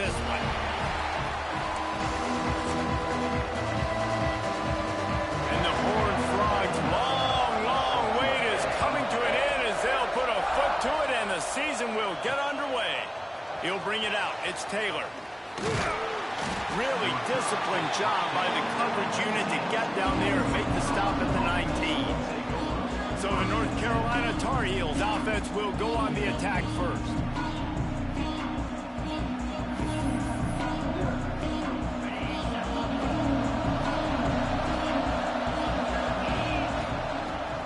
this one. And the Horned Frogs' long wait is coming to an end as they'll put a foot to it and the season will get underway. He'll bring it out. It's Taylor. Really disciplined job by the coverage unit to get down there and make the stop at the 19. So the North Carolina Tar Heels offense will go on the attack first.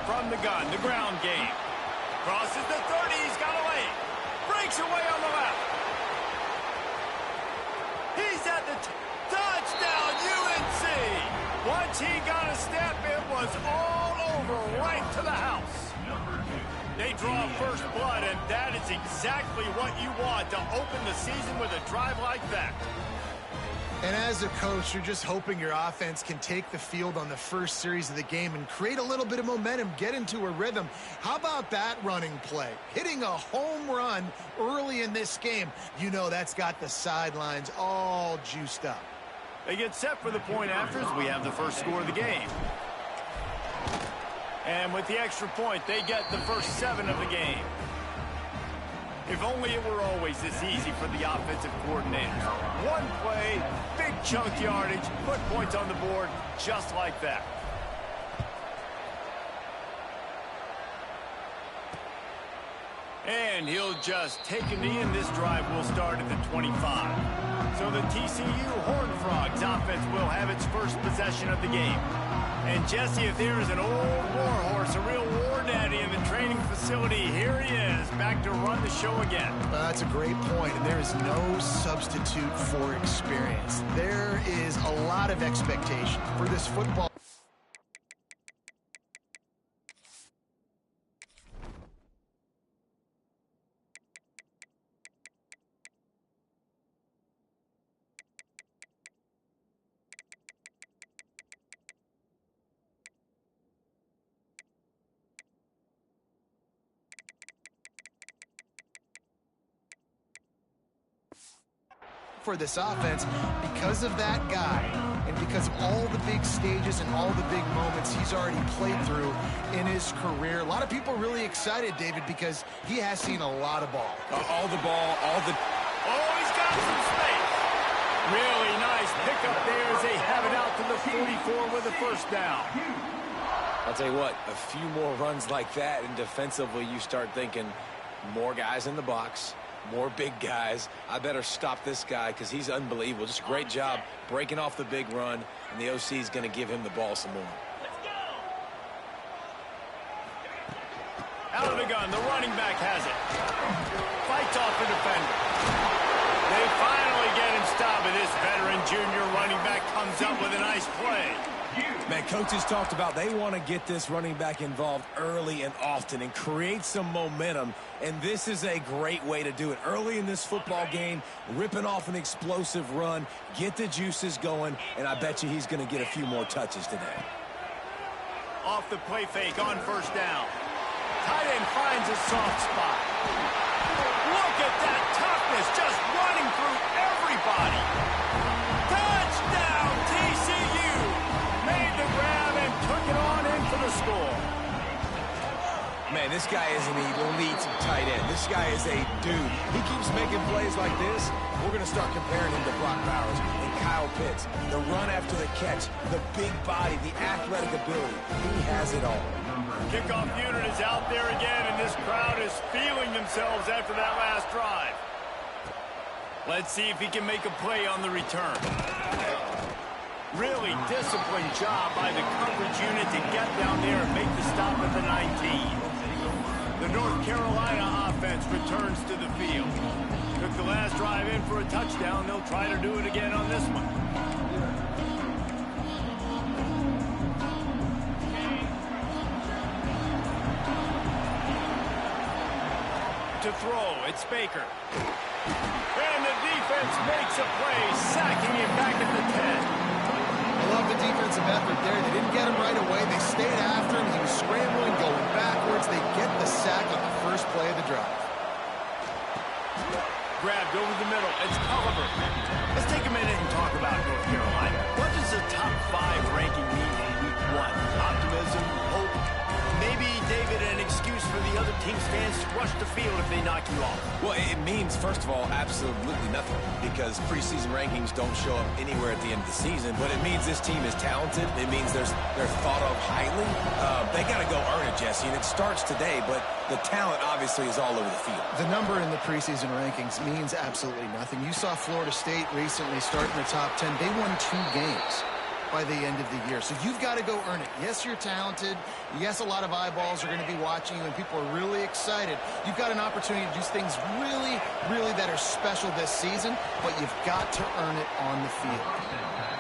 From the gun, the ground game. Crosses the 30, he's got a lane. Breaks away on the left. He's at the touchdown, UNC! Once he got a step, it was all over, right to the house. They draw first blood, and that is exactly what you want to open the season with a drive like that. And as a coach, you're just hoping your offense can take the field on the first series of the game and create a little bit of momentum, get into a rhythm. How about that running play? Hitting a home run early in this game. You know that's got the sidelines all juiced up. They get set for the point afters. We have the first score of the game. And with the extra point, they get the first 7 of the game. If only it were always this easy for the offensive coordinators. One play, big chunk yardage, put points on the board just like that. And he'll just take a knee, and this drive will start at the 25. So the TCU Horned Frogs offense will have its first possession of the game. And Jesse, if there is an old war horse, a real war daddy in the training facility, here he is, back to run the show again. That's a great point, and there is no substitute for experience. There is a lot of expectation for this football. For this offense, because of that guy and because of all the big stages and all the big moments he's already played through in his career. A lot of people are really excited, David, because he has seen a lot of ball. All the ball, all the... Oh, he's got some space. Really nice pickup there as they have it out to the 44 with a first down. I'll tell you what, a few more runs like that, and defensively you start thinking more guys in the box, more big guys. I better stop this guy because he's unbelievable. Just a great job breaking off the big run, and the OC is going to give him the ball some more. Out of the gun, the running back has it. Fights off the defender. They finally get him stopped, and this veteran junior running back comes up with a nice play. Man, coaches talked about they want to get this running back involved early and often and create some momentum, and this is a great way to do it. Early in this football game, ripping off an explosive run, get the juices going, and I bet you he's going to get a few more touches today. Off the play fake on first down. Tight end finds a soft spot. Look at that toughness, just running through everybody. Touchdown, TCU! Made the grab and took it on in for the score. Man, this guy is an elite tight end. This guy is a dude. He keeps making plays like this. We're going to start comparing him to Brock Bowers and Kyle Pitts. The run after the catch, the big body, the athletic ability. He has it all. Kickoff unit is out there again, and this crowd is feeling themselves after that last drive. Let's see if he can make a play on the return. Really disciplined job by the coverage unit to get down there and make the stop at the 19. The North Carolina offense returns to the field. Took the last drive in for a touchdown. They'll try to do it again on this one. To throw, it's Baker. And the defense makes a play, sacking him back at the 10. I love the defensive effort there. They didn't get him right away. They stayed after him. He was scrambling, going backwards. They get the sack on the first play of the drive. Grabbed over the middle. It's Culliver. means, first of all, absolutely nothing, because preseason rankings don't show up anywhere at the end of the season. But it means this team is talented. It means they're thought of highly. They got to go earn it, Jesse, and it starts today, but the talent obviously is all over the field. The number in the preseason rankings means absolutely nothing. You saw Florida State recently start in the top 10. They won 2 games by the end of the year. So you've got to go earn it. Yes, you're talented. Yes, a lot of eyeballs are going to be watching you, and people are really excited. You've got an opportunity to do things really, really that are special this season, but you've got to earn it on the field.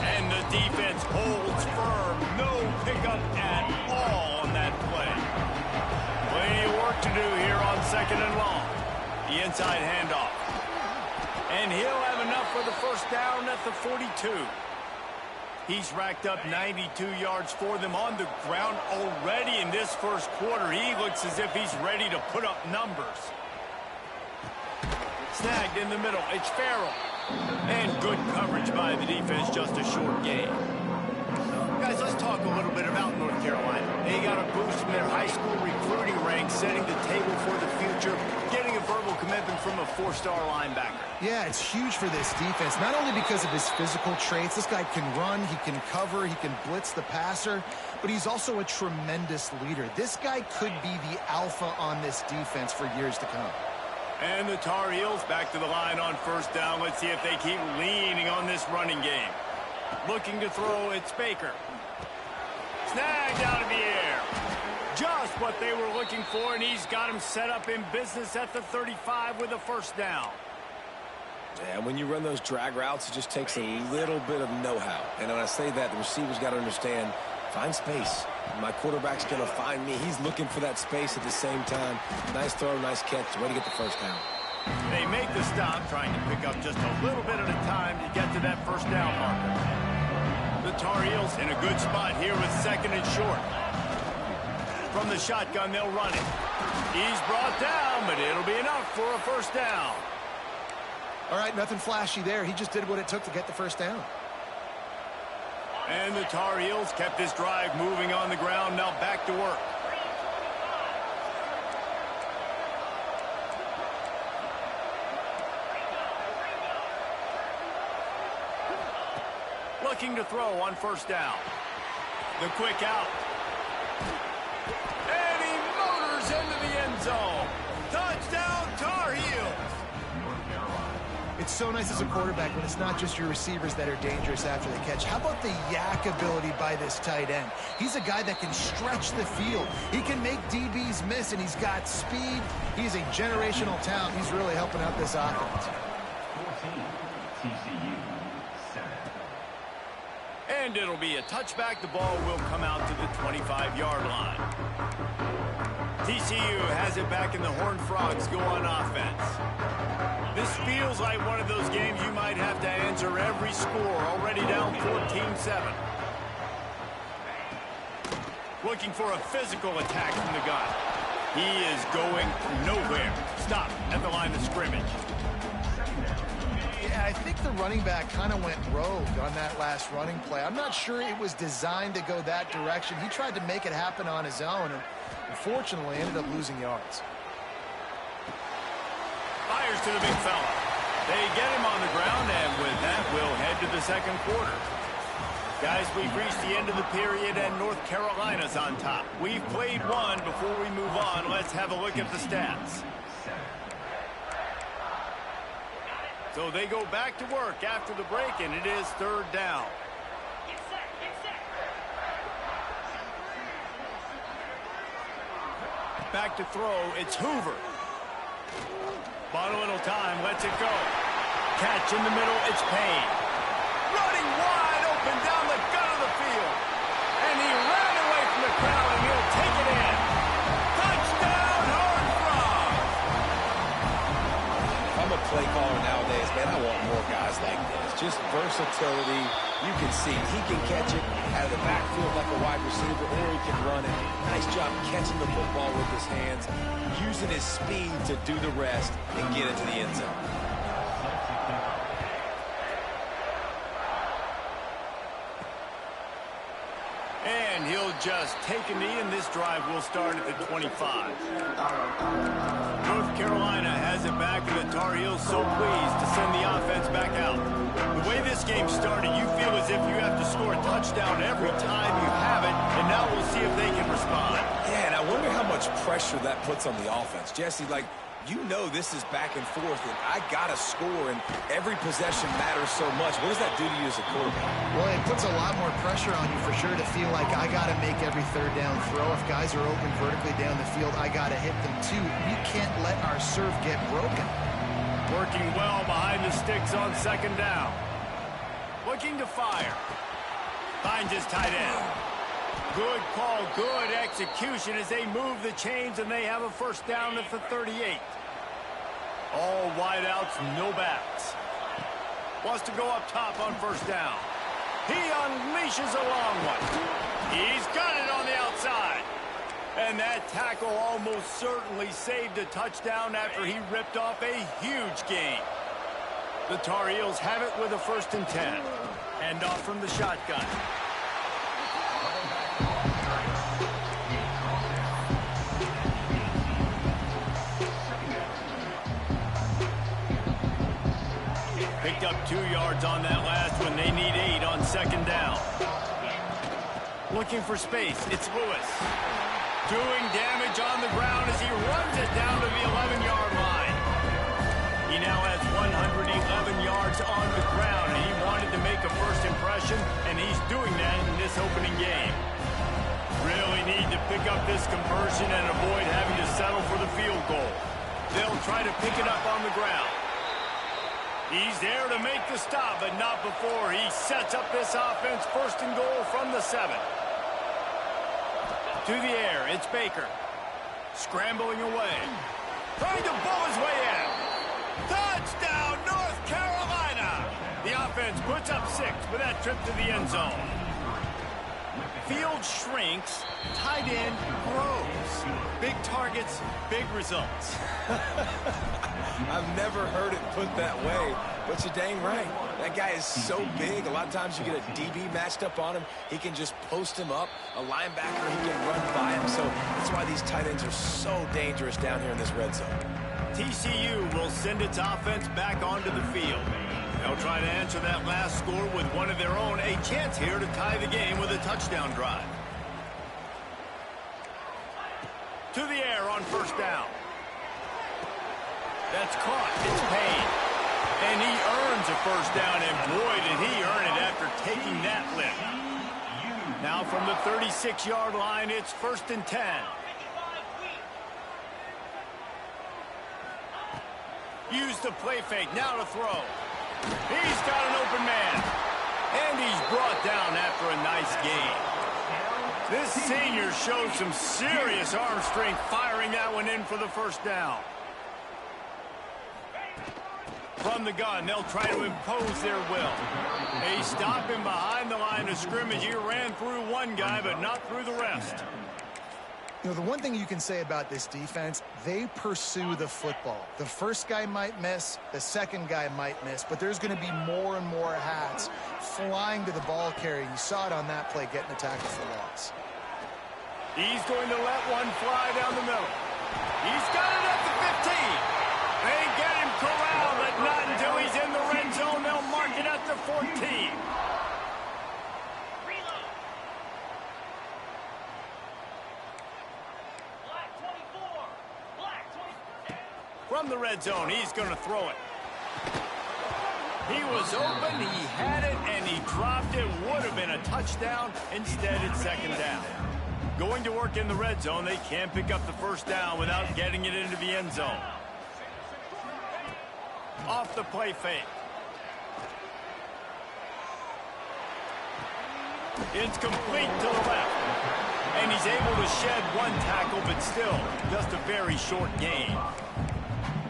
And the defense holds firm. No pickup at all on that play. Plenty of work to do here on 2nd and long. The inside handoff. And he'll have enough for the first down at the 42. He's racked up 92 yards for them on the ground already in this first quarter. He looks as if he's ready to put up numbers. Snagged in the middle. It's Farrell. And good coverage by the defense, just a short gain. Guys, let's talk a little bit about North Carolina. They got a boost from their high school recruiting ranks, setting the table for the future, getting a verbal commitment from a 4-star linebacker. Yeah, it's huge for this defense, not only because of his physical traits. This guy can run, he can cover, he can blitz the passer, but he's also a tremendous leader. This guy could be the alpha on this defense for years to come. And the Tar Heels back to the line on first down. Let's see if they keep leaning on this running game. Looking to throw, it's Baker. Snagged out of the air. Just what they were looking for, and he's got him set up in business at the 35 with a first down. Yeah, when you run those drag routes, it just takes a little bit of know-how. And when I say that, the receiver's got to understand, find space. My quarterback's going to find me. He's looking for that space at the same time. Nice throw, nice catch. Way to get the first down. They make the stop, trying to pick up just a little bit at a time to get to that first down marker. The Tar Heels in a good spot here with 2nd and short. From the shotgun, they'll run it. He's brought down, but it'll be enough for a first down. All right, nothing flashy there. He just did what it took to get the first down. And the Tar Heels kept this drive moving on the ground. Now back to work. Looking to throw on first down. The quick out. And he motors into the end zone. Touchdown, Tar Heels. It's so nice as a quarterback when it's not just your receivers that are dangerous after the catch. How about the yak ability by this tight end? He's a guy that can stretch the field. He can make DBs miss, and he's got speed. He's a generational talent. He's really helping out this offense. And it'll be a touchback. The ball will come out to the 25-yard line. TCU has it back, and the Horned Frogs go on offense. This feels like one of those games you might have to answer every score. Already down 14-7. Looking for a physical attack from the gun. He is going nowhere. Stop at the line of scrimmage. Yeah, I think the running back kind of went rogue on that last running play. I'm not sure it was designed to go that direction. He tried to make it happen on his own, and unfortunately ended up losing yards. Fires to the big fella. They get him on the ground, and with that, we'll head to the second quarter. Guys, we've reached the end of the period, and North Carolina's on top. We've played one. Before we move on, let's have a look at the stats. So they go back to work after the break, and it is third down. Back to throw, it's Hoover. Bought a little time, lets it go. Catch in the middle, it's Payne. Running wide open down the gut of the field. And he ran away from the crowd, and he'll take it in. Touchdown, Horned Frogs! I'm a play caller nowadays, man. I want more guys like this. Just versatility. You can see he can catch it out of the backfield like a wide receiver, or he can run it. Nice job catching the football with his hands, using his speed to do the rest and get into the end zone. And he'll just take a knee, and this drive will start at the 25. North Carolina has it back, and the Tar Heels so pleased to send the offense back out. The way this game started, you feel as if you have to score a touchdown every time you have it, and now we'll see if they can respond. Yeah, and I wonder how much pressure that puts on the offense. Jesse, like, you know this is back and forth, and I got to score, and every possession matters so much. What does that do to you as a quarterback? Well, it puts a lot more pressure on you for sure to feel like I got to make every third down throw. If guys are open vertically down the field, I got to hit them too. We can't let our serve get broken. Working well behind the sticks on second down. Looking to fire. Finds his tight end. Good call, good execution as they move the chains, and they have a first down at the 38. All wideouts, no backs. Wants to go up top on first down. He unleashes a long one. He's got it on the outside. And that tackle almost certainly saved a touchdown after he ripped off a huge gain. The Tar Heels have it with a 1st and 10. Hand off from the shotgun. Picked up 2 yards on that last one. They need 8 on second down. Looking for space. It's Lewis. Doing damage on the ground as he runs it down to the 11-yard line. He now has 111 yards on the ground, and he wanted to make a first impression, and he's doing that in this opening game. Really need to pick up this conversion and avoid having to settle for the field goal. They'll try to pick it up on the ground. He's there to make the stop, but not before he sets up this offense. 1st and goal from the 7. To the air, it's Baker. Scrambling away. Trying to bull his way in. Touchdown, North Carolina! The offense puts up 6 with that trip to the end zone. Field shrinks, tight end grows. Big targets, big results. I've never heard it put that way, but you're dang right. That guy is so big. A lot of times you get a DB matched up on him. He can just post him up. A linebacker, he can run by him. So that's why these tight ends are so dangerous down here in this red zone. TCU will send its offense back onto the field. They'll try to answer that last score with one of their own. A chance here to tie the game with a touchdown drive. To the air on first down. That's caught. It's Payne. And he earns a first down, and boy, did he earn it after taking that lift. Now from the 36-yard line, it's 1st and 10. Use the play fake. Now to throw. He's got an open man. And he's brought down after a nice gain. This senior showed some serious arm strength firing that one in for the first down. From the gun, they'll try to impose their will. They stop him behind the line of scrimmage. He ran through one guy, but not through the rest. You know, the one thing you can say about this defense, they pursue the football. The first guy might miss, the second guy might miss, but there's going to be more and more hats flying to the ball carrier. You saw it on that play, getting a tackle for loss. He's going to let one fly down the middle. He's got it at the 15. They get him corralled, but not until he's in the red zone. They'll mark it at the 14. From the red zone, he's going to throw it. He was open, he had it, and he dropped it. Would have been a touchdown. Instead, it's second down. Going to work in the red zone, they can't pick up the first down without getting it into the end zone. Off the play fake. It's complete to the left. And he's able to shed one tackle, but still just a very short gain.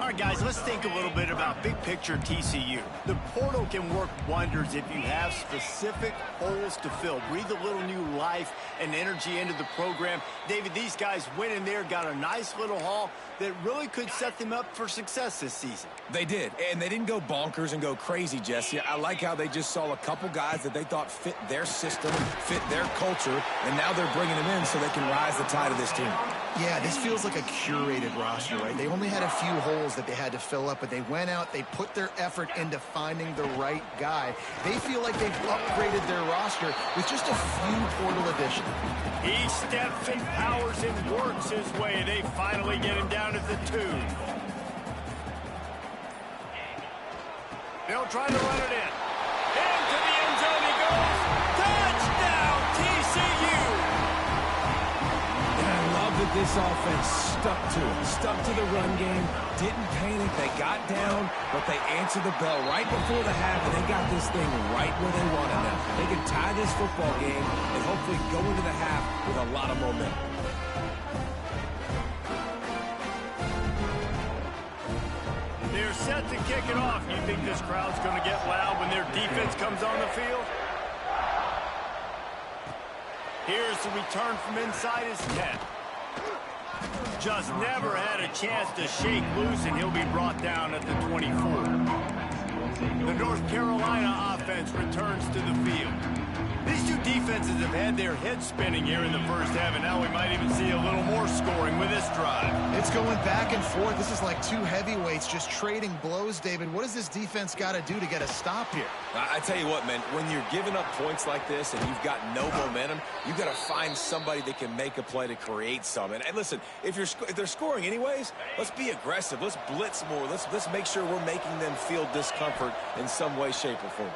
All right, guys, let's think a little bit about big picture TCU. The portal can work wonders if you have specific holes to fill. Breathe a little new life and energy into the program. David, these guys went in there, got a nice little haul that really could set them up for success this season. They did, and they didn't go bonkers and go crazy, Jesse. I like how they just saw a couple guys that they thought fit their system, fit their culture, and now they're bringing them in so they can rise the tide of this team. Yeah, this feels like a curated roster, right? They only had a few holes that they had to fill up, but they went out, they put their effort into finding the right guy. They feel like they've upgraded their roster with just a few portal additions. He steps and powers and works his way. They finally get him down at the 2. They'll try to run it in. Into the end zone he goes. Touchdown, TCU! And I love that this offense stuck to the run game, didn't panic, they got down, but they answered the bell right before the half, and they got this thing right where they wanted them. They could tie this football game and hopefully go into the half with a lot of momentum. They're set to kick it off. You think this crowd's going to get loud when their defense comes on the field? Here's the return from inside his 10. Just never had a chance to shake loose, and he'll be brought down at the 24. The North Carolina offense returns to the field. These two defenses have had their heads spinning here in the first half, and now we might even see a little more scoring with this drive. It's going back and forth. This is like two heavyweights just trading blows, David. What does this defense got to do to get a stop here? I tell you what, man, when you're giving up points like this and you've got no momentum, you've got to find somebody that can make a play to create some. And listen, if they're scoring anyways, let's be aggressive. Let's blitz more. Let's make sure we're making them feel discomfort in some way, shape, or form.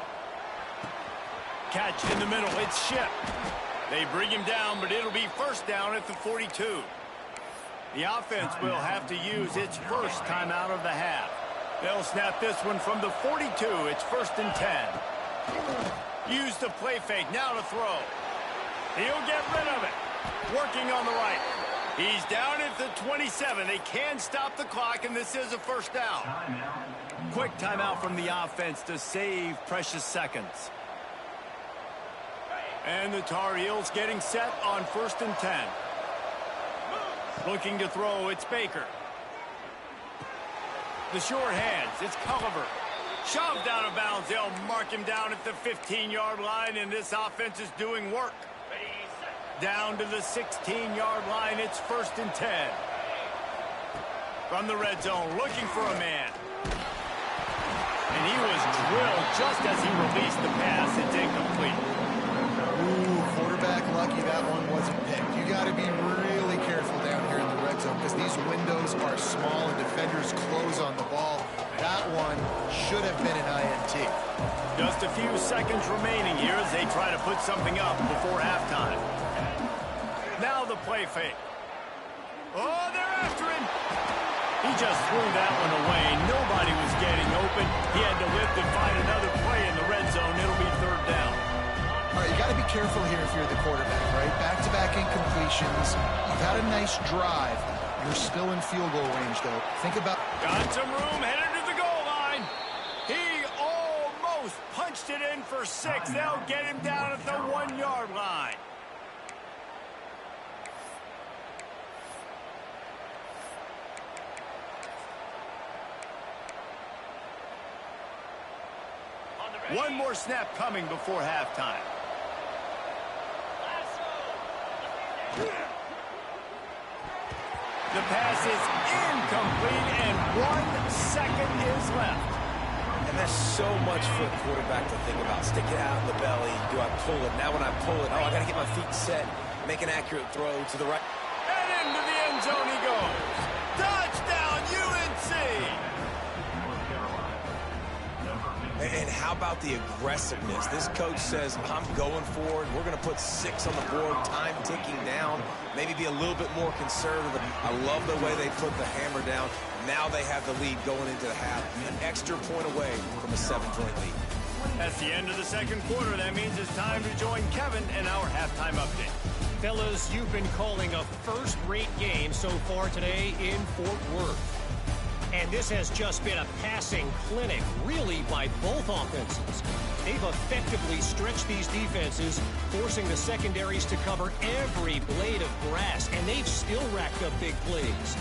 Catch in the middle. It's Ship. They bring him down, but it'll be first down at the 42. The offense will have to use its first timeout of the half. They'll snap this one from the 42. It's 1st and 10. Use the play fake. Now to throw. He'll get rid of it. Working on the right. He's down at the 27. They can stop the clock, and this is a first down. Quick timeout from the offense to save precious seconds. And the Tar Heels getting set on 1st and 10. Looking to throw, it's Baker. The short hands, it's Culliver. Shoved out of bounds. They'll mark him down at the 15-yard line, and this offense is doing work. Down to the 16-yard line, it's 1st and 10. From the red zone, looking for a man. And he was drilled just as he released the pass. It's incomplete. Ooh, quarterback lucky that one wasn't picked. You got to be really careful down here in the red zone because these windows are small and defenders close on the ball. That one should have been an INT. Just a few seconds remaining here as they try to put something up before halftime. Now the play fake. Oh, they're after him. He just threw that one away. Nobody was getting open. He had to lift and find another play in the red zone. It'll be 3rd down. All right, you got to be careful here if you're the quarterback, right? Back-to-back incompletions. You've had a nice drive. You're still in field goal range, though. Think about... Got some room, headed to the goal line. He almost punched it in for 6. They'll get him down at the 1-yard line. One more snap coming before halftime. The pass is incomplete, and 1 second is left. And there's so much for a quarterback to think about. Stick it out in the belly. Do I pull it? Now when I pull it, I got to get my feet set. Make an accurate throw to the right. And into the end zone he goes. Touchdown, UNC! And how about the aggressiveness? This coach says, I'm going for it. We're going to put 6 on the board, time ticking down, maybe be a little bit more conservative. I love the way they put the hammer down. Now they have the lead going into the half, an extra point away from a 7-point lead. That's the end of the second quarter. That means it's time to join Kevin in our halftime update. Fellas, you've been calling a first-rate game so far today in Fort Worth. And this has just been a passing clinic, really, by both offenses. They've effectively stretched these defenses, forcing the secondaries to cover every blade of grass, and they've still racked up big plays.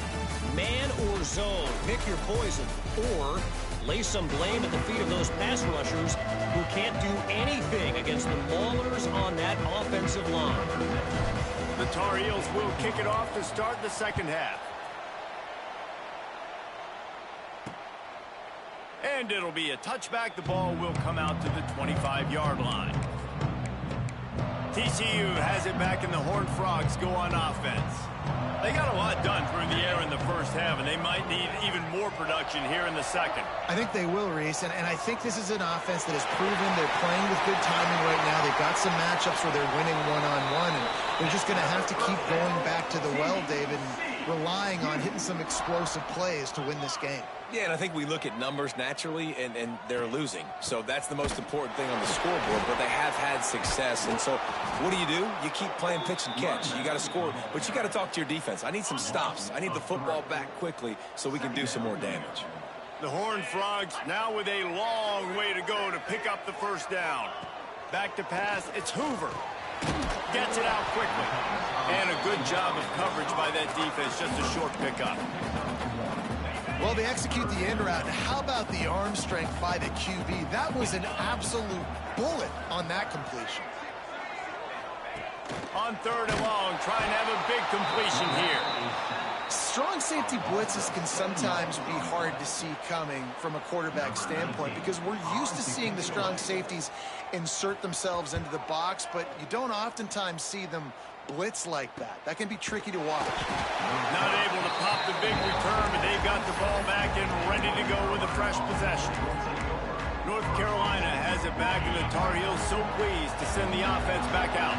Man or zone, pick your poison, or lay some blame at the feet of those pass rushers who can't do anything against the maulers on that offensive line. The Tar Heels will kick it off to start the second half. And it'll be a touchback. The ball will come out to the 25-yard line. TCU has it back, and the Horned Frogs go on offense. They got a lot done through the air in the first half, and they might need even more production here in the second. I think they will, Reese, and I think this is an offense that has proven they're playing with good timing right now. They've got some matchups where they're winning one-on-one, and they're just going to have to keep going back to the well, David, and relying on hitting some explosive plays to win this game. Yeah, and I think we look at numbers naturally, and they're losing. So that's the most important thing on the scoreboard, but they have had success. And so what do? You keep playing pitch and catch. You got to score, but you got to talk to your defense. I need some stops. I need the football back quickly so we can do some more damage. The Horned Frogs now with a long way to go to pick up the first down. Back to pass, it's Hoover. Gets it out quickly. And a good job of coverage by that defense, just a short pickup. Well, they execute the end route. How about the arm strength by the QB? That was an absolute bullet on that completion. On third and long, trying to have a big completion here. Strong safety blitzes can sometimes be hard to see coming from a quarterback standpoint because we're used to seeing the strong safeties insert themselves into the box, but you don't oftentimes see them blitz like that. That can be tricky to watch. Not able to pop the big return, but they've got the ball back and ready to go with a fresh possession. North Carolina has it back, and the Tar Heels so pleased to send the offense back out.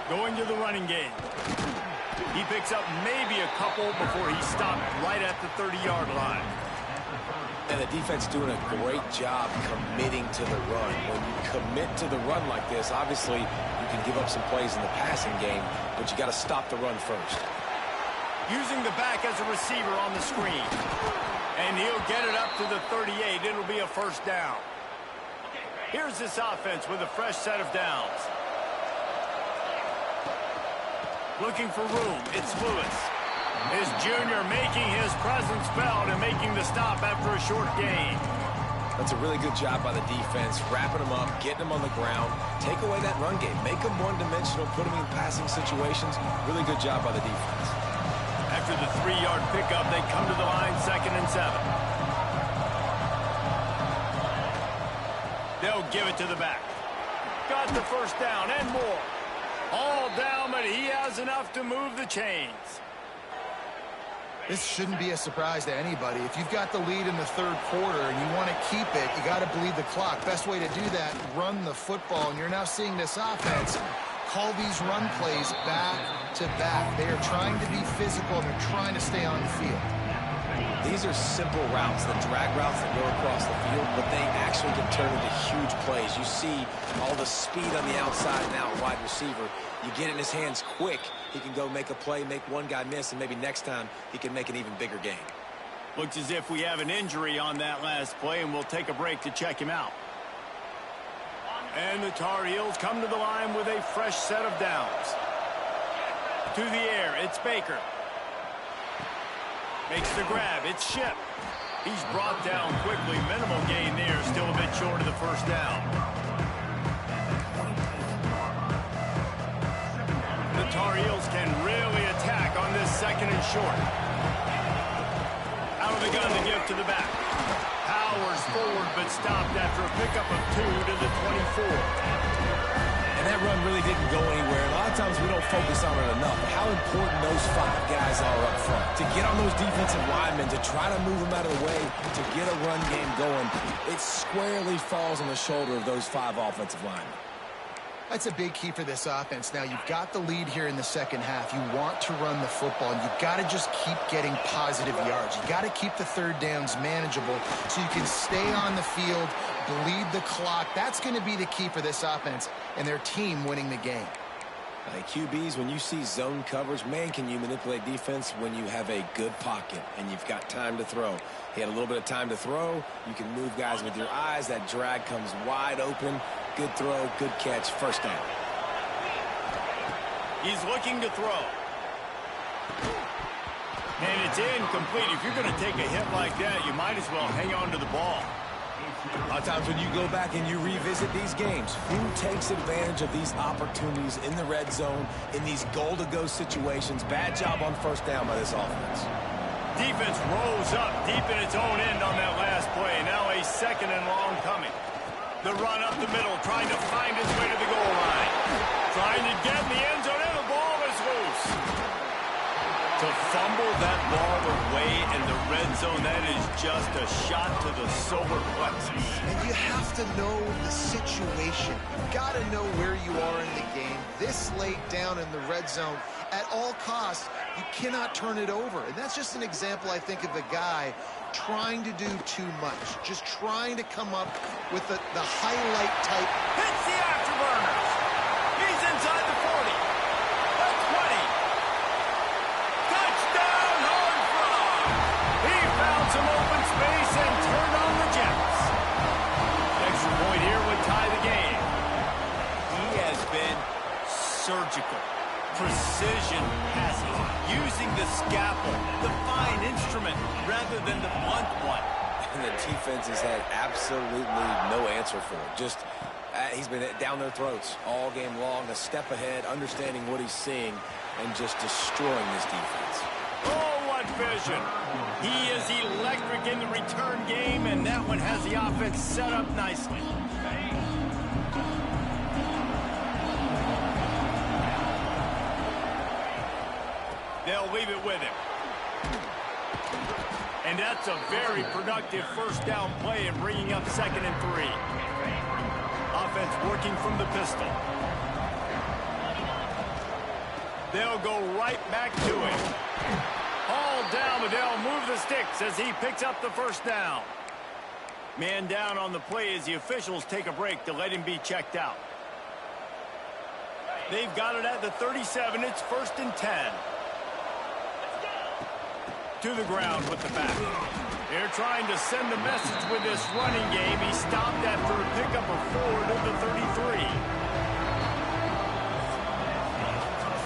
Going to the running game. He picks up maybe a couple before he stopped right at the 30-yard line. And the defense doing a great job committing to the run. When you commit to the run like this, obviously you can give up some plays in the passing game, but you got to stop the run first. Using the back as a receiver on the screen. And he'll get it up to the 38. It'll be a first down. Here's this offense with a fresh set of downs. Looking for room. It's Lewis. His junior making his presence felt and making the stop after a short gain. That's a really good job by the defense, wrapping them up, getting them on the ground, take away that run game, make them one-dimensional, put them in passing situations. Really good job by the defense. After the 3-yard pickup, they come to the line, 2nd and 7. They'll give it to the back. Got the first down and more. All down, but he has enough to move the chains. This shouldn't be a surprise to anybody. If you've got the lead in the third quarter and you want to keep it, you got to bleed the clock. Best way to do that, run the football. And you're now seeing this offense call these run plays back to back. They are trying to be physical, and they're trying to stay on the field. These are simple routes, the drag routes that go across the field, but they actually can turn into huge plays. You see all the speed on the outside and out wide receiver. You get in his hands quick, he can go make a play, make one guy miss, and maybe next time he can make an even bigger gain. Looks as if we have an injury on that last play, and we'll take a break to check him out. And the Tar Heels come to the line with a fresh set of downs. To the air, it's Baker. Makes the grab, it's Ship. He's brought down quickly, minimal gain there, still a bit short of the first down. The Tar Heels can really attack on this 2nd and short. Out of the gun to give to the back. Powers forward, but stopped after a pickup of 2 to the 24. And that run really didn't go anywhere. A lot of times we don't focus on it enough. How important those 5 guys are up front. To get on those defensive linemen, to try to move them out of the way, to get a run game going, it squarely falls on the shoulder of those 5 offensive linemen. That's a big key for this offense. Now, you've got the lead here in the second half. You want to run the football, and you've got to just keep getting positive yards. You've got to keep the third downs manageable so you can stay on the field, bleed the clock. That's going to be the key for this offense and their team winning the game. QBs, when you see zone coverage, man, can you manipulate defense when you have a good pocket and you've got time to throw. He had a little bit of time to throw. You can move guys with your eyes. That drag comes wide open. Good throw, good catch, first down. He's looking to throw. And it's incomplete. If you're going to take a hit like that, you might as well hang on to the ball. A lot of times when you go back and you revisit these games, who takes advantage of these opportunities in the red zone, in these goal-to-go situations? Bad job on first down by this offense. Defense rolls up deep in its own end on that last play. Now a second and long coming. The run up the middle, trying to find his way to the goal line. Trying to get in the end zone, and the ball is loose. To fumble that ball away in the red zone, that is just a shot to the solar plexus. And you have to know the situation. You've got to know where you are in the game. This late down in the red zone, at all costs, you cannot turn it over. And that's just an example, I think, of a guy trying to do too much. Just trying to come up with the highlight type. Hits the afterburners. He's inside the 40. The 20. Touchdown, Horned Frog. He found some open space and turned on the Jets. Extra point here would tie the game. He has been surgical. Precision passes, using the scalpel, the fine instrument, rather than the blunt one. And the defense has had absolutely no answer for it. Just, he's been down their throats all game long, a step ahead, understanding what he's seeing, and just destroying this defense. Oh, what vision. He is electric in the return game, and that one has the offense set up nicely. They'll leave it with him. And that's a very productive first down play and bringing up 2nd and 3. Offense working from the pistol. They'll go right back to him. All down, but they'll move the sticks as he picks up the first down. Man down on the play as the officials take a break to let him be checked out. They've got it at the 37. It's 1st and 10. To the ground with the back. They're trying to send a message with this running game. He stopped after a pickup of 4 to the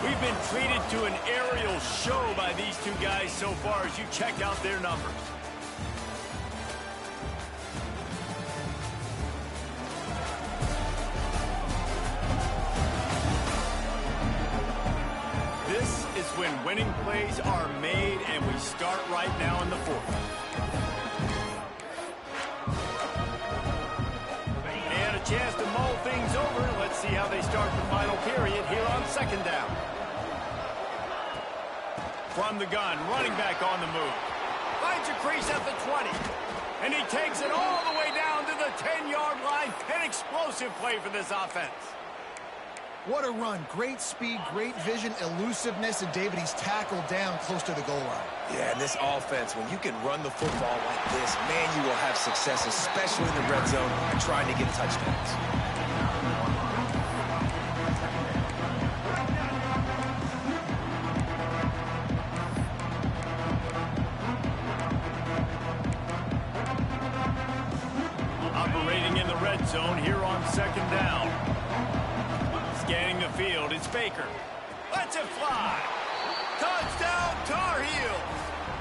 33. We've been treated to an aerial show by these two guys so far as you check out their numbers. This is when winning plays are made, and we start right now in the 4th. And a chance to mull things over. Let's see how they start the final period here on 2nd down. From the gun, running back on the move. Finds a crease at the 20. And he takes it all the way down to the 10-yard line. An explosive play for this offense. What a run. Great speed, great vision, elusiveness, and David, he's tackled down close to the goal line. Yeah, and this offense, when you can run the football like this, man, you will have success, especially in the red zone, trying to get touchdowns. Operating in the red zone here on 2nd down. Scanning the field, it's Baker. Lets it fly. Touchdown, Tar Heels.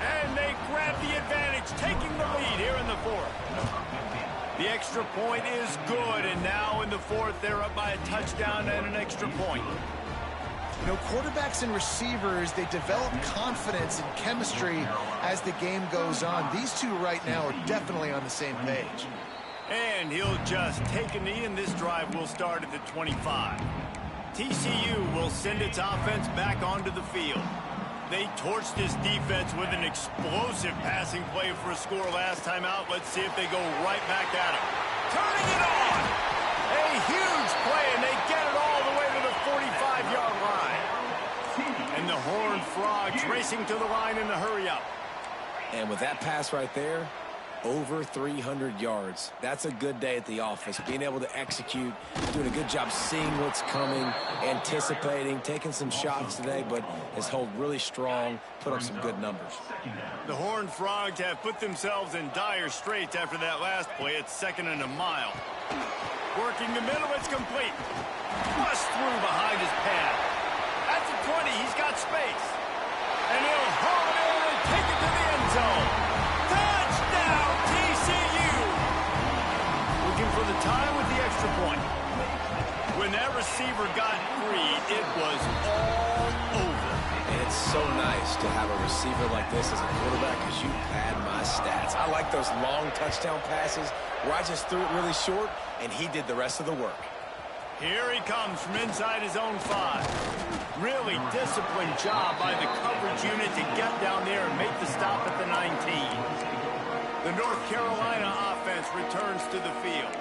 And they grab the advantage, taking the lead here in the 4th. The extra point is good, and now in the 4th, they're up by a touchdown and an extra point. You know, quarterbacks and receivers, they develop confidence and chemistry as the game goes on. These two right now are definitely on the same page. And he'll just take a knee, and this drive will start at the 25. TCU will send its offense back onto the field. They torched this defense with an explosive passing play for a score last time out. Let's see if they go right back at him. Turning it on! A huge play, and they get it all the way to the 45-yard line. And the Horned Frogs racing to the line in the hurry-up. And with that pass right there, Over 300 yards. That's a good day at the office. Being able to execute, doing a good job seeing what's coming, anticipating, taking some shots today, but has held really strong, put up some good numbers. The Horned Frogs have put themselves in dire straits after that last play. It's 2nd and a mile. Working the middle, it's complete. Bust through behind his pad. At the 20, he's got space. And he'll haul it in and take it to the end zone. Touchdown, TCU! Looking for the tie with the extra point. When that receiver got free, it was all over. And it's so nice to have a receiver like this as a quarterback because you pad my stats. I like those long touchdown passes where I just threw it really short and he did the rest of the work. Here he comes from inside his own 5. Really disciplined job by the coverage unit to get down there and make the stop at the 19. The North Carolina offense returns to the field.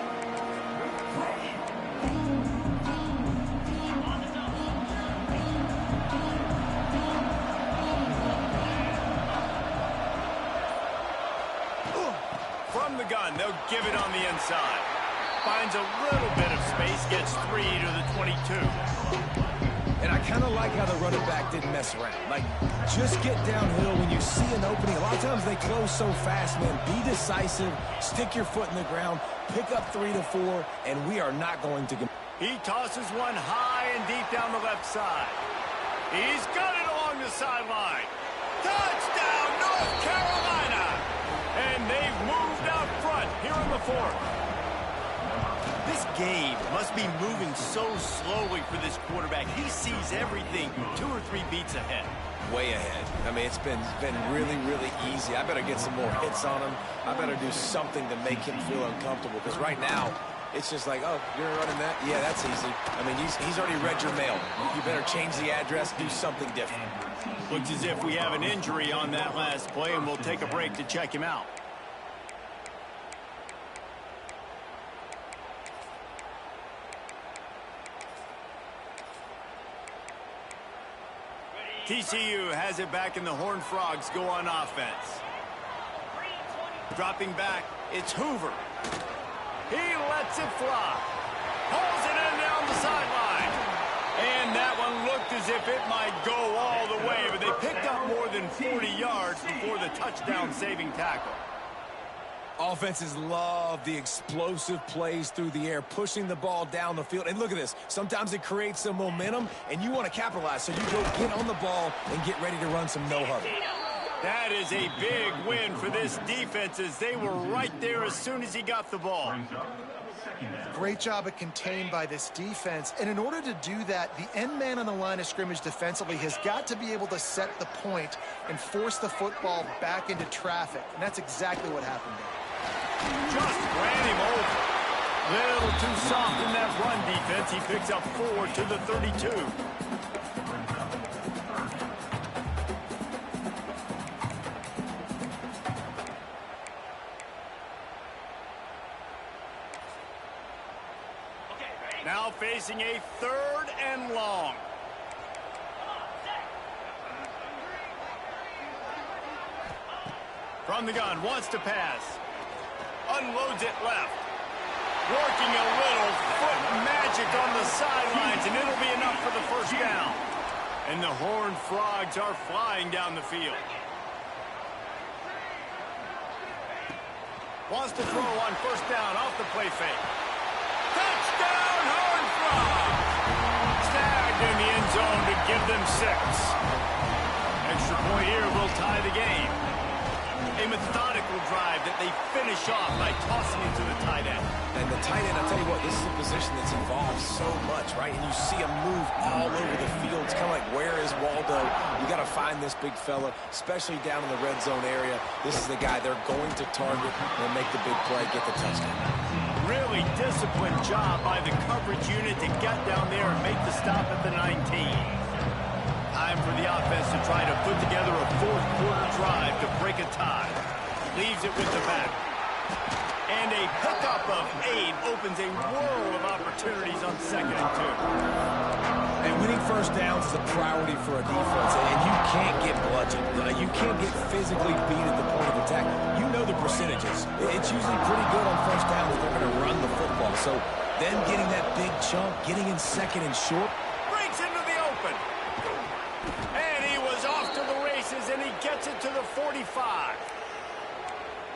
From the gun, they'll give it on the inside. Finds a little bit of space, gets 3 to the 22. And I kind of like how the running back didn't mess around. Like, just get downhill when you see an opening. A lot of times they close so fast, man. Be decisive, stick your foot in the ground, pick up 3 to 4, and we are not going to get... He tosses one high and deep down the left side. He's got it along the sideline. Touchdown, North Carolina! And they've moved out front here in the 4th. This game must be moving so slowly for this quarterback. He sees everything 2 or 3 beats ahead. Way ahead. I mean, it's been really, really easy. I better get some more hits on him. I better do something to make him feel uncomfortable because right now, it's just like, oh, you're running that? Yeah, that's easy. I mean, he's already read your mail. You better change the address, do something different. Looks as if we have an injury on that last play, and we'll take a break to check him out. TCU has it back, and the Horned Frogs go on offense. Dropping back, it's Hoover. He lets it fly. Pulls it in down the sideline. And that one looked as if it might go all the way, but they picked up more than 40 yards before the touchdown-saving tackle. Offenses love the explosive plays through the air, pushing the ball down the field. And look at this. Sometimes it creates some momentum, and you want to capitalize. So you go get on the ball and get ready to run some no-huddle. That is a big win for this defense as they were right there as soon as he got the ball. Great job at contained by this defense. And in order to do that, the end man on the line of scrimmage defensively has got to be able to set the point and force the football back into traffic. And that's exactly what happened there. Just ran him over. Little too soft in that run defense. He picks up 4 to the 32. Now facing a 3rd and long. From the gun, wants to pass. Unloads it left. Working a little foot magic on the sidelines, and it'll be enough for the first down. And the Horned Frogs are flying down the field. Wants to throw on first down off the play fake. Touchdown, Horned Frogs! Snagged in the end zone to give them 6. Extra point here will tie the game. A methodical drive that they finish off by tossing it to the tight end. And the tight end, I'll tell you what, this is a position that's evolved so much, right? And you see him move all over the field. It's kind of like, where is Waldo? You got to find this big fella, especially down in the red zone area. This is the guy they're going to target and make the big play, get the touchdown. Really disciplined job by the coverage unit to get down there and make the stop at the 19. Time for the offense to try to put together a 4th quarter drive to break a tie. Leaves it with the back. And a pickup of 8 opens a world of opportunities on 2nd and 2. And winning first downs is a priority for a defense, and you can't get bludgeoned. You can't get physically beat at the point of attack. You know the percentages. It's usually pretty good on first down if they're going to run the football. So then getting that big chunk, getting in 2nd and short. Breaks into the open. And he was off to the races, and he gets it to the 45.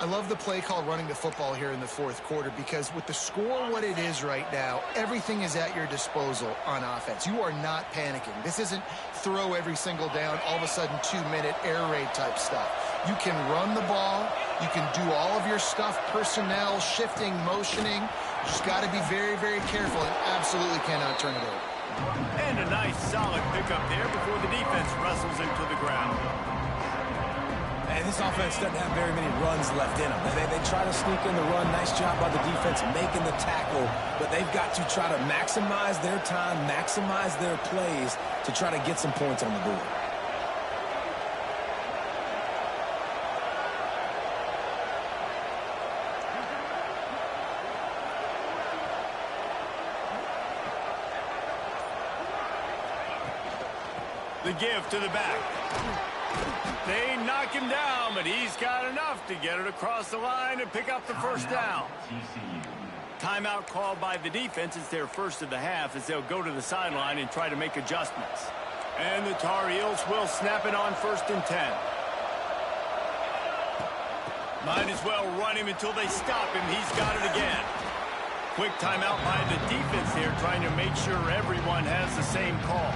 I love the play call running the football here in the 4th quarter because with the score what it is right now, everything is at your disposal on offense. You are not panicking. This isn't throw every single down, all of a sudden 2-minute air raid type stuff. You can run the ball. You can do all of your stuff, personnel, shifting, motioning. You just got to be very, very careful and absolutely cannot turn it over. And a nice solid pickup there before the defense wrestles him to the ground. And this offense doesn't have very many runs left in them. They try to sneak in the run. Nice job by the defense making the tackle. But they've got to try to maximize their time, maximize their plays to try to get some points on the board. The give to the back. They knock him down, but he's got enough to get it across the line and pick up the first down. Timeout called by the defense. It's their first of the half as they'll go to the sideline and try to make adjustments. And the Tar Heels will snap it on 1st and 10. Might as well run him until they stop him. He's got it again. Quick timeout by the defense here, trying to make sure everyone has the same call.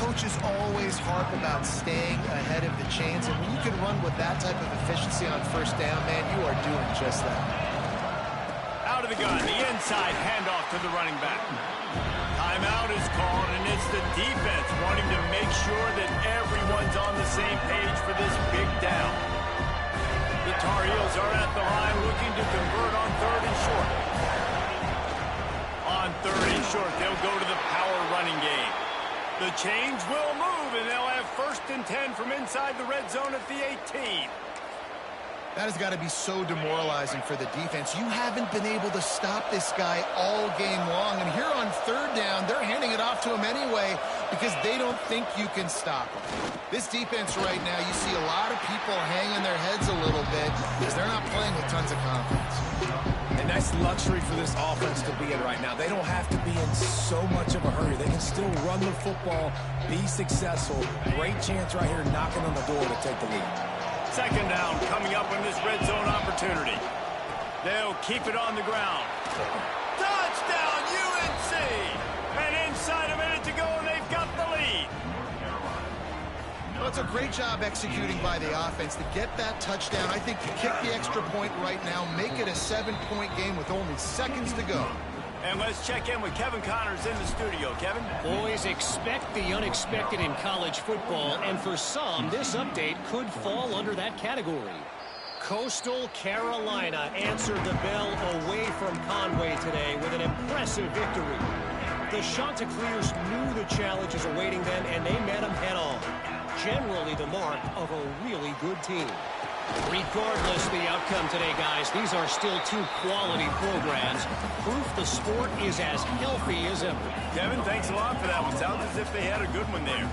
Coaches always harp about staying ahead of the chains, and when you can run with that type of efficiency on 1st down, man, you are doing just that. Out of the gun, the inside handoff to the running back. Timeout is called, and it's the defense wanting to make sure that everyone's on the same page for this big down. The Tar Heels are at the line looking to convert on 3rd and short. On 3rd and short, they'll go to the power running game. The change will move, and they'll have 1st and 10 from inside the red zone at the 18. That has got to be so demoralizing for the defense. You haven't been able to stop this guy all game long, and here on 3rd down, they're handing it off to him anyway because they don't think you can stop him. This defense right now, you see a lot of people hanging their heads a little bit because they're not playing with tons of confidence. A nice luxury for this offense to be in right now. They don't have to be in so much of a hurry. They can still run the football, be successful. Great chance right here knocking on the door to take the lead. 2nd down coming up on this red zone opportunity. They'll keep it on the ground. Touchdown, UNC! And inside a minute to go, and they've got the lead. Well, it's a great job executing by the offense to get that touchdown. I think you kick the extra point right now, make it a 7-point game with only seconds to go. And let's check in with Kevin Connors in the studio. Kevin? Boys, expect the unexpected in college football, and for some, this update could fall under that category. Coastal Carolina answered the bell away from Conway today with an impressive victory. The Chanticleers knew the challenges awaiting them, and they met them head-on. Generally the mark of a really good team. Regardless the outcome today, guys, these are still 2 quality programs. Proof the sport is as healthy as ever. Kevin, thanks a lot for that one. Sounds as if they had a good one there.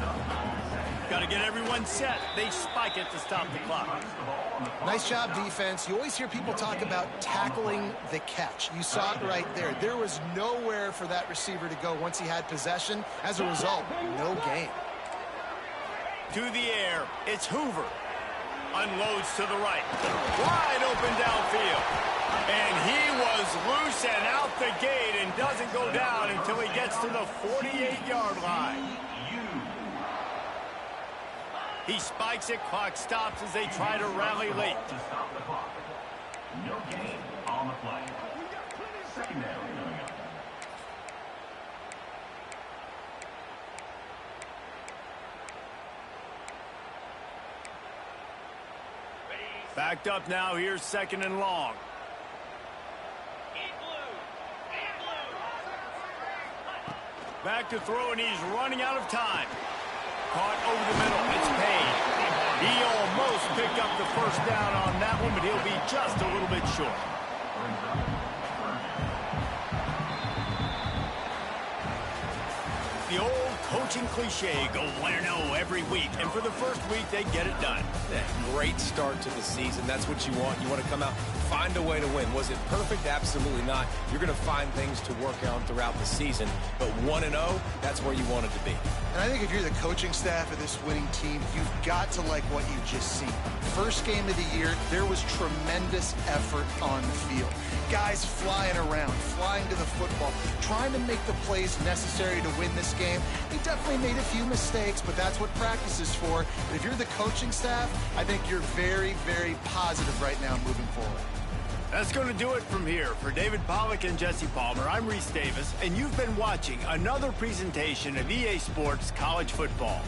Got to get everyone set. They spike it to stop the clock. Nice job, defense. You always hear people talk about tackling the catch. You saw it right there. There was nowhere for that receiver to go once he had possession. As a result, no gain. To the air, it's Hoover. Unloads to the right. Wide open downfield. And he was loose and out the gate and doesn't go down until he gets to the 48-yard line. He spikes it, clock stops as they try to rally late. No gain on the play. Secondary. Backed up now, here's 2nd and long. Back to throw, and he's running out of time. Caught over the middle, it's Payne. He almost picked up the first down on that one, but he'll be just a little bit short. Brings up The old coaching cliche, go win or no every week. And for the first week, they get it done. Yeah, great start to the season. That's what you want. You want to come out, find a way to win. Was it perfect? Absolutely not. You're going to find things to work on throughout the season. But 1-0, that's where you want it to be. And I think if you're the coaching staff of this winning team, you've got to like what you've just seen. First game of the year, there was tremendous effort on the field. Guys flying around, flying to the football, trying to make the plays necessary to win this game. They definitely made a few mistakes, but that's what practice is for. But if you're the coaching staff, I think you're very, very positive right now moving forward. That's going to do it from here. For David Pollack and Jesse Palmer, I'm Reese Davis, and you've been watching another presentation of EA Sports College Football.